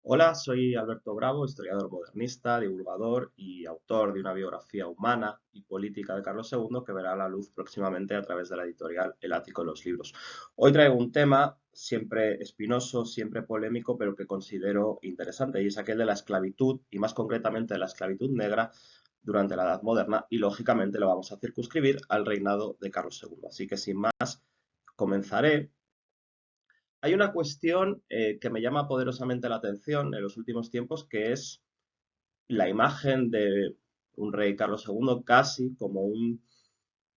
Hola, soy Alberto Bravo, historiador modernista, divulgador y autor de una biografía humana y política de Carlos II que verá la luz próximamente a través de la editorial El Ático de los Libros. Hoy traigo un tema siempre espinoso, siempre polémico, pero que considero interesante, y es aquel de la esclavitud, y más concretamente de la esclavitud negra durante la Edad Moderna, y lógicamente lo vamos a circunscribir al reinado de Carlos II. Así que sin más, comenzaré. Hay una cuestión que me llama poderosamente la atención en los últimos tiempos, que es la imagen de un rey Carlos II casi como un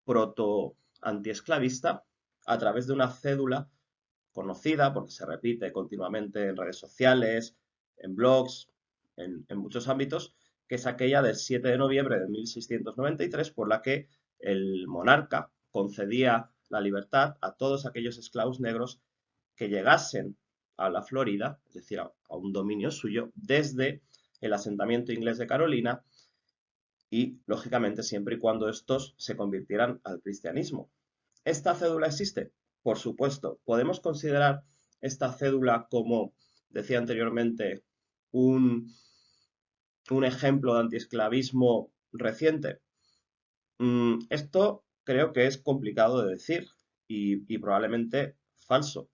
proto antiesclavista a través de una cédula conocida, porque se repite continuamente en redes sociales, en blogs, en muchos ámbitos, que es aquella del 7 de noviembre de 1693, por la que el monarca concedía la libertad a todos aquellos esclavos negros que llegasen a la Florida, es decir, a un dominio suyo, desde el asentamiento inglés de Carolina y, lógicamente, siempre y cuando estos se convirtieran al cristianismo. ¿Esta cédula existe? Por supuesto. ¿Podemos considerar esta cédula como, decía anteriormente, un, un ejemplo de antiesclavismo reciente? Esto creo que es complicado de decir y probablemente falso.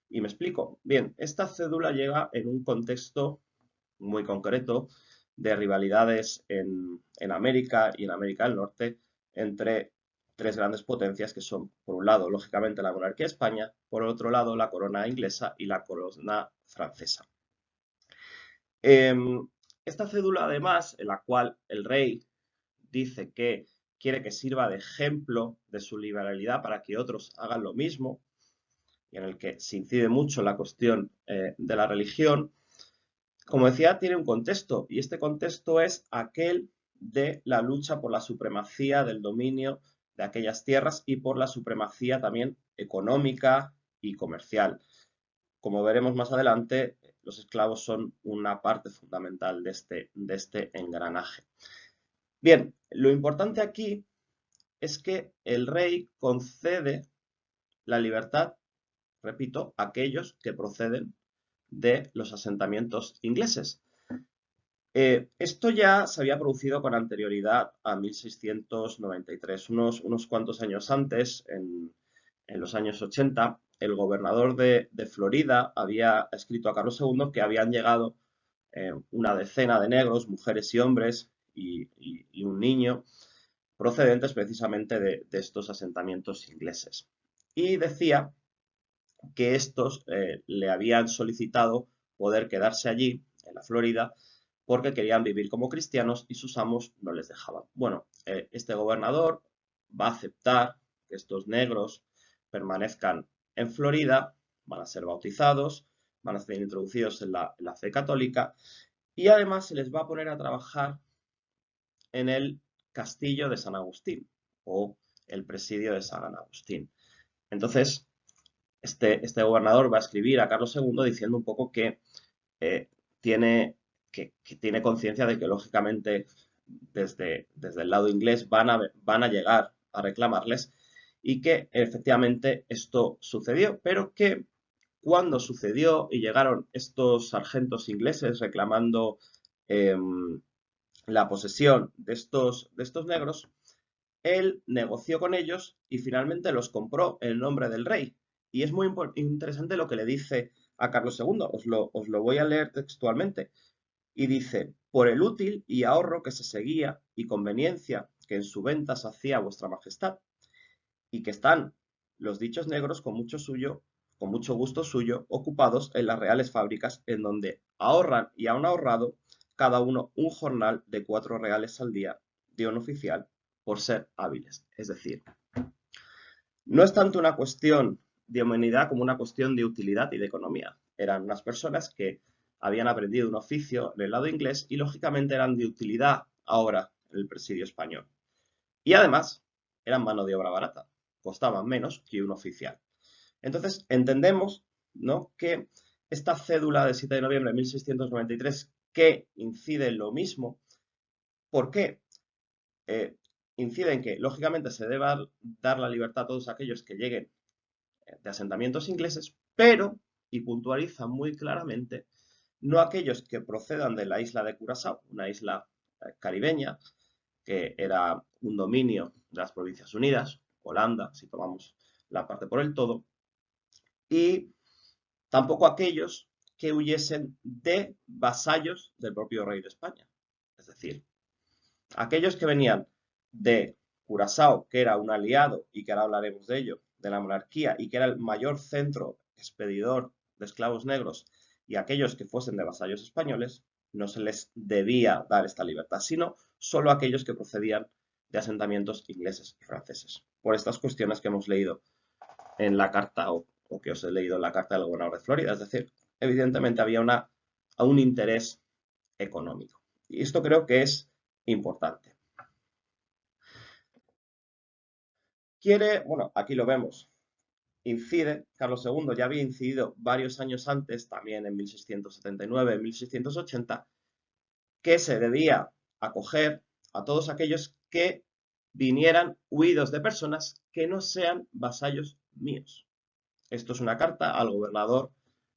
Y me explico. Bien, esta cédula llega en un contexto muy concreto de rivalidades en América y en América del Norte entre tres grandes potencias que son, por un lado, lógicamente, la monarquía de España, por otro lado, la corona inglesa y la corona francesa. Em, esta cédula, además, en la cual el rey dice que quiere que sirva de ejemplo de su liberalidad para que otros hagan lo mismo, y en el que se incide mucho la cuestión de la religión, como decía, tiene un contexto, y este contexto es aquel de la lucha por la supremacía del dominio de aquellas tierras y por la supremacía también económica y comercial. Como veremos más adelante, los esclavos son una parte fundamental de este engranaje. Bien, lo importante aquí es que el rey concede la libertad, repito, a aquellos que proceden de los asentamientos ingleses. Esto ya se había producido con anterioridad a 1693, unos cuantos años antes, en los años 80, el gobernador de Florida había escrito a Carlos II que habían llegado una decena de negros, mujeres y hombres, y un niño, procedentes precisamente de estos asentamientos ingleses. Y decía que estos le habían solicitado poder quedarse allí, en la Florida, porque querían vivir como cristianos y sus amos no les dejaban. Bueno, este gobernador va a aceptar que estos negros permanezcan en Florida, van a ser bautizados, van a ser introducidos en la fe católica y además se les va a poner a trabajar en el castillo de San Agustín o el presidio de San Agustín. Entonces, este gobernador va a escribir a Carlos II diciendo un poco que eh, tiene, que tiene conciencia de que, lógicamente, desde el lado inglés van a llegar a reclamarles y que efectivamente esto sucedió, pero que cuando sucedió y llegaron estos sargentos ingleses reclamando eh, la posesión de estos negros, él negoció con ellos y finalmente los compró en nombre del rey. Y es muy interesante lo que le dice a Carlos II, os lo voy a leer textualmente. Y dice, por el útil y ahorro que se seguía y conveniencia que en su venta se hacía vuestra majestad, y que están los dichos negros con mucho gusto suyo, ocupados en las reales fábricas en donde ahorran y han ahorrado cada uno un jornal de 4 reales al día de un oficial por ser hábiles. Es decir, no es tanto una cuestión de humanidad como una cuestión de utilidad y de economía. Eran unas personas que habían aprendido un oficio en el lado inglés y lógicamente eran de utilidad ahora en el presidio español. Y además eran mano de obra barata, costaban menos que un oficial. Entonces entendemos, ¿no?, que esta cédula del 7 de noviembre de 1693 que incide en lo mismo, ¿por qué? Eh, incide en que lógicamente se deba dar la libertad a todos aquellos que lleguen de asentamientos ingleses, pero, y puntualiza muy claramente, no aquellos que procedan de la isla de Curazao, una isla caribeña, que era un dominio de las Provincias Unidas, Holanda, si tomamos la parte por el todo, y tampoco aquellos que huyesen de vasallos del propio rey de España. Es decir, aquellos que venían de Curazao, que era un aliado, y que ahora hablaremos de ello, de la monarquía, y que era el mayor centro expedidor de esclavos negros, y aquellos que fuesen de vasallos españoles, no se les debía dar esta libertad, sino solo aquellos que procedían de asentamientos ingleses y franceses. Por estas cuestiones que hemos leído en la carta, o que os he leído en la carta del gobernador de Florida. Es decir, evidentemente había un interés económico. Y esto creo que es importante. Bueno, aquí lo vemos, incide, Carlos II ya había incidido varios años antes, también en 1679, en 1680, que se debía acoger a todos aquellos que vinieran huidos de personas que no sean vasallos míos. Esto es una carta al gobernador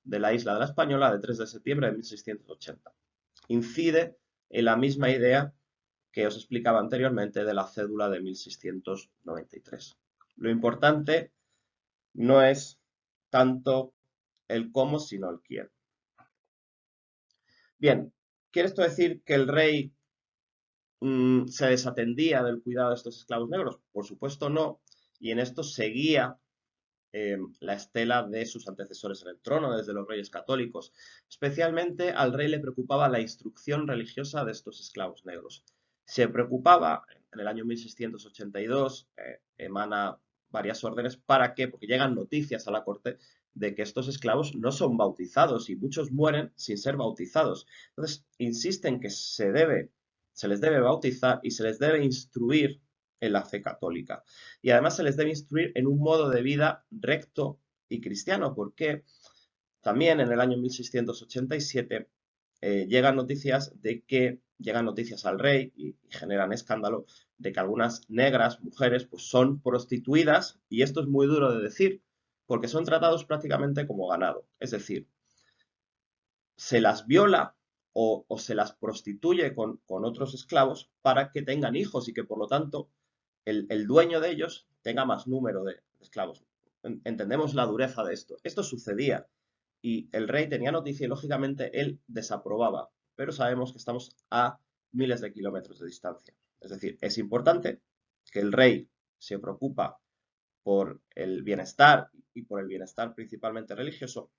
de la isla de la Española de 3 de septiembre de 1680. Incide en la misma idea que os explicaba anteriormente de la cédula de 1693. Lo importante no es tanto el cómo, sino el quién. Bien, ¿quiere esto decir que el rey se desatendía del cuidado de estos esclavos negros? Por supuesto no, y en esto seguía la estela de sus antecesores en el trono, desde los reyes católicos. Especialmente al rey le preocupaba la instrucción religiosa de estos esclavos negros. Se preocupaba, en el año 1682, emana varias órdenes. ¿Para qué? Porque llegan noticias a la corte de que estos esclavos no son bautizados y muchos mueren sin ser bautizados. Entonces, insisten que se les debe bautizar y se les debe instruir en la fe católica. Y además se les debe instruir en un modo de vida recto y cristiano, porque también en el año 1687 llegan noticias al rey y generan escándalo de que algunas negras, mujeres, pues son prostituidas, y esto es muy duro de decir, porque son tratados prácticamente como ganado. Es decir, se las viola o se las prostituye con otros esclavos para que tengan hijos y que por lo tanto el dueño de ellos tenga más número de esclavos. Entendemos la dureza de esto. Esto sucedía y el rey tenía noticia y lógicamente él desaprobaba, pero sabemos que estamos a miles de kilómetros de distancia. Es decir, es importante que el rey se preocupa por el bienestar y por el bienestar principalmente religioso,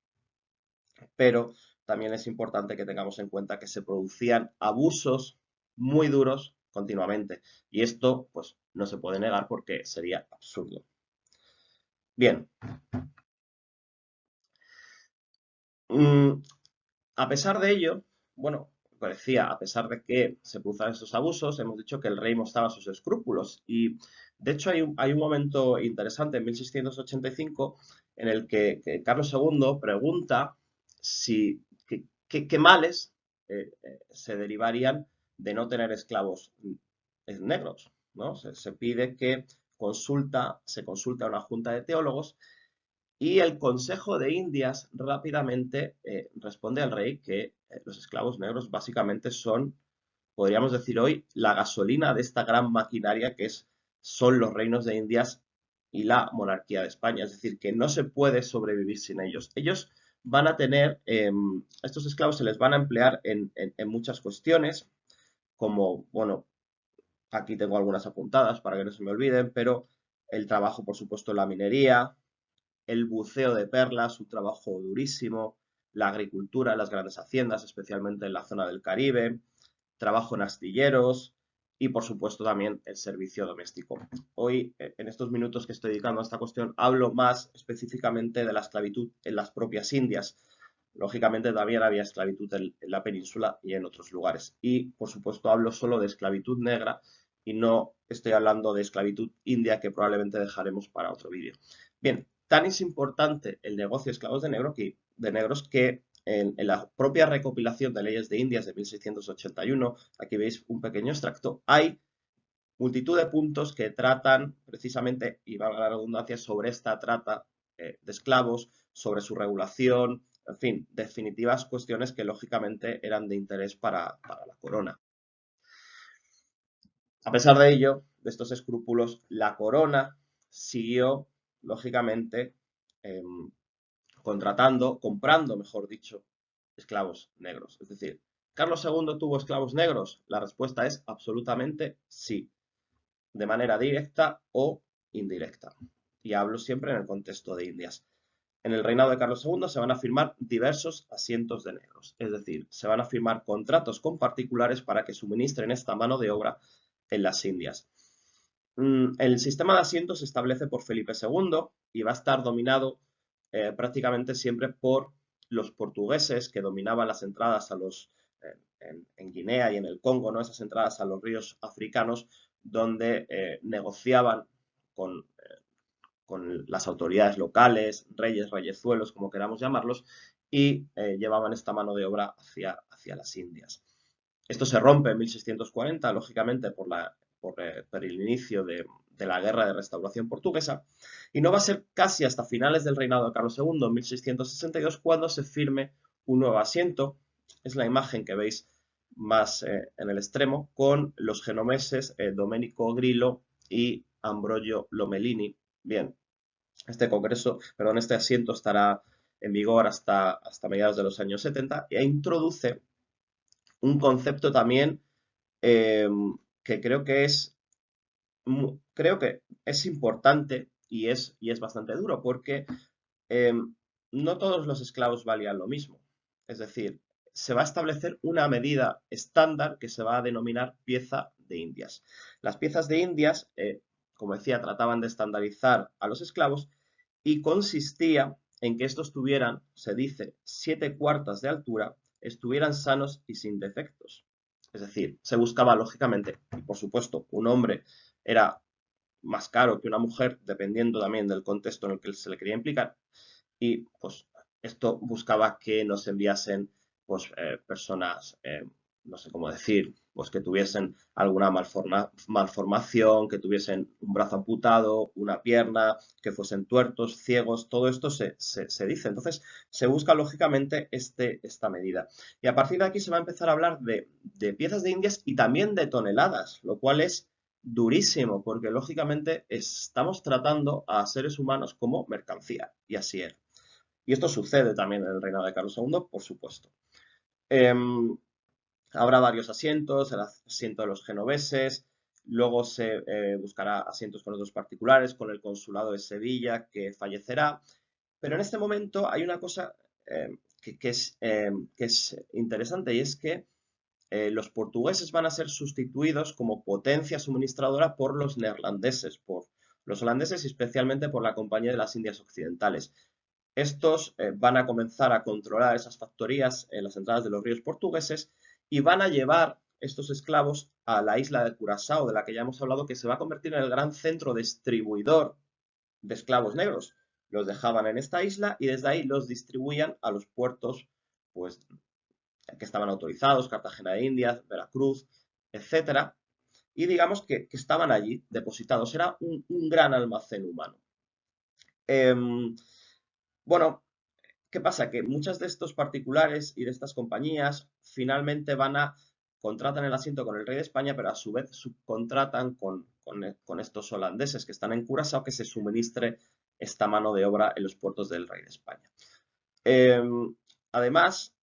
pero también es importante que tengamos en cuenta que se producían abusos muy duros continuamente. Y esto, pues, no se puede negar porque sería absurdo. Bien. A pesar de ello, bueno, decía, a pesar de que se produzcan estos abusos, hemos dicho que el rey mostraba sus escrúpulos. Y, de hecho, hay un momento interesante en 1685 en el que Carlos II pregunta si qué males se derivarían de no tener esclavos negros, ¿no? Se pide que se consulte a una junta de teólogos y el Consejo de Indias rápidamente responde al rey que los esclavos negros básicamente son, podríamos decir hoy, la gasolina de esta gran maquinaria son los reinos de Indias y la monarquía de España. Es decir, que no se puede sobrevivir sin ellos. Ellos van a tener, estos esclavos se les van a emplear en muchas cuestiones, como, bueno, aquí tengo algunas apuntadas para que no se me olviden, pero el trabajo, por supuesto, en la minería, el buceo de perlas, un trabajo durísimo, la agricultura, las grandes haciendas, especialmente en la zona del Caribe, trabajo en astilleros y, por supuesto, también el servicio doméstico. Hoy, en estos minutos que estoy dedicando a esta cuestión, hablo más específicamente de la esclavitud en las propias Indias. Lógicamente también había esclavitud en la península y en otros lugares. Y, por supuesto, hablo solo de esclavitud negra y no estoy hablando de esclavitud india, que probablemente dejaremos para otro vídeo. Bien, tan es importante el negocio de esclavos de negros que en la propia recopilación de leyes de Indias de 1681, aquí veis un pequeño extracto, hay multitud de puntos que tratan precisamente, y valga la redundancia, sobre esta trata de esclavos, sobre su regulación, en fin, definitivas cuestiones que lógicamente eran de interés para la corona. A pesar de ello, de estos escrúpulos, la corona siguió, lógicamente, comprando, mejor dicho, esclavos negros. Es decir, ¿Carlos II tuvo esclavos negros? La respuesta es absolutamente sí, de manera directa o indirecta. Y hablo siempre en el contexto de Indias. En el reinado de Carlos II se van a firmar diversos asientos de negros, es decir, se van a firmar contratos con particulares para que suministren esta mano de obra en las Indias. El sistema de asientos se establece por Felipe II y va a estar dominado prácticamente siempre por los portugueses que dominaban las entradas a los, en Guinea y en el Congo, ¿no? Esas entradas a los ríos africanos donde negociaban con, con las autoridades locales, reyes, reyezuelos, como queramos llamarlos, y llevaban esta mano de obra hacia las Indias. Esto se rompe en 1640, lógicamente, por el inicio de la Guerra de Restauración Portuguesa, y no va a ser casi hasta finales del reinado de Carlos II, en 1662, cuando se firme un nuevo asiento. Es la imagen que veis más en el extremo, con los genomeses Domenico Grillo y Ambrogio Lomellini. Bien, este asiento estará en vigor hasta mediados de los años 70 e introduce un concepto también eh, que creo que es importante y es bastante duro porque eh, no todos los esclavos valían lo mismo. Es decir, se va a establecer una medida estándar que se va a denominar pieza de Indias. Las piezas de Indias, como decía, trataban de estandarizar a los esclavos y consistía en que estos tuvieran, se dice, 7 cuartas de altura, estuvieran sanos y sin defectos. Es decir, se buscaba lógicamente, y por supuesto, un hombre era más caro que una mujer, dependiendo también del contexto en el que se le quería implicar, y pues esto buscaba que nos enviasen pues, personas, no sé cómo decir, pues que tuviesen alguna malformación, que tuviesen un brazo amputado, una pierna, que fuesen tuertos, ciegos, todo esto se dice. Entonces, se busca lógicamente esta medida. Y a partir de aquí se va a empezar a hablar de piezas de Indias y también de toneladas, lo cual es durísimo, porque lógicamente estamos tratando a seres humanos como mercancía, y así era. Y esto sucede también en el reinado de Carlos II, por supuesto. Habrá varios asientos, el asiento de los genoveses, luego se buscará asientos con otros particulares, con el consulado de Sevilla, que fallecerá. Pero en este momento hay una cosa que es interesante, y es que los portugueses van a ser sustituidos como potencia suministradora por los neerlandeses, por los holandeses y especialmente por la Compañía de las Indias Occidentales. Estos van a comenzar a controlar esas factorías en las entradas de los ríos portugueses y van a llevar estos esclavos a la isla de Curazao, de la que ya hemos hablado, que se va a convertir en el gran centro distribuidor de esclavos negros. Los dejaban en esta isla y desde ahí los distribuían a los puertos pues, que estaban autorizados, Cartagena de Indias, Veracruz, etcétera, y digamos que estaban allí depositados. Era un gran almacén humano. Eh, bueno, ¿qué pasa? Que muchas de estos particulares y de estas compañías finalmente contratan el asiento con el rey de España, pero a su vez subcontratan con estos holandeses que están en Curazao que se suministre esta mano de obra en los puertos del rey de España. Además,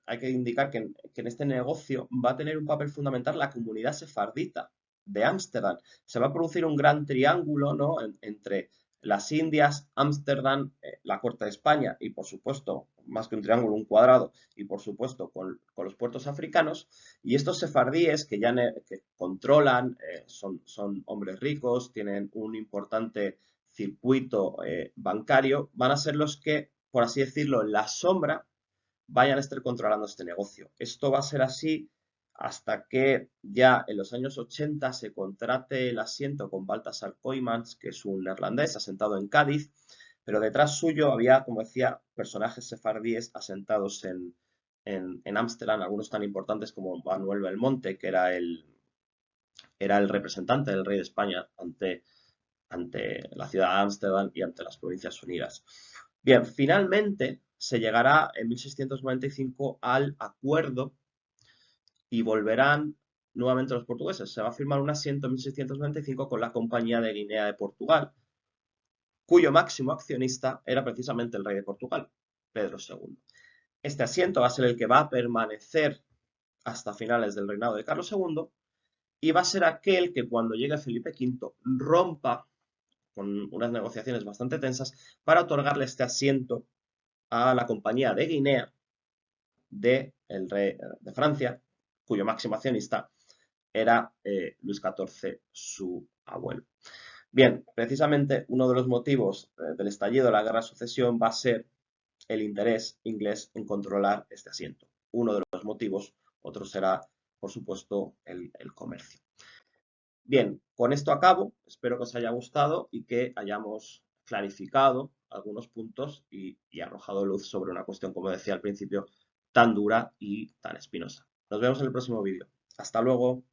hay que indicar que en este negocio va a tener un papel fundamental la comunidad sefardita de Ámsterdam. Se va a producir un gran triángulo, ¿no? entre las Indias, Ámsterdam, la corte de España y, por supuesto, más que un triángulo, un cuadrado, y por supuesto con los puertos africanos. Y estos sefardíes que controlan, son hombres ricos, tienen un importante circuito bancario, van a ser los que, por así decirlo, en la sombra vayan a estar controlando este negocio. Esto va a ser así hasta que ya en los años 80 se contrate el asiento con Baltasar Koymans, que es un neerlandés asentado en Cádiz, pero detrás suyo había, como decía, personajes sefardíes asentados en Ámsterdam, algunos tan importantes como Manuel Belmonte, que era el representante del rey de España ante la ciudad de Ámsterdam y ante las Provincias Unidas. Bien, finalmente, se llegará en 1695 al acuerdo y volverán nuevamente los portugueses. Se va a firmar un asiento en 1695 con la Compañía de Guinea de Portugal, cuyo máximo accionista era precisamente el rey de Portugal, Pedro II. Este asiento va a ser el que va a permanecer hasta finales del reinado de Carlos II y va a ser aquel que cuando llegue Felipe V rompa con unas negociaciones bastante tensas para otorgarle este asiento a la Compañía de Guinea el rey de Francia, cuyo máximo accionista era Luis XIV, su abuelo. Bien, precisamente uno de los motivos del estallido de la Guerra de Sucesión va a ser el interés inglés en controlar este asiento. Uno de los motivos, otro será, por supuesto, el comercio. Bien, con esto acabo. Espero que os haya gustado y que hayamos clarificado algunos puntos y arrojado luz sobre una cuestión, como decía al principio, tan dura y tan espinosa. Nos vemos en el próximo vídeo. Hasta luego.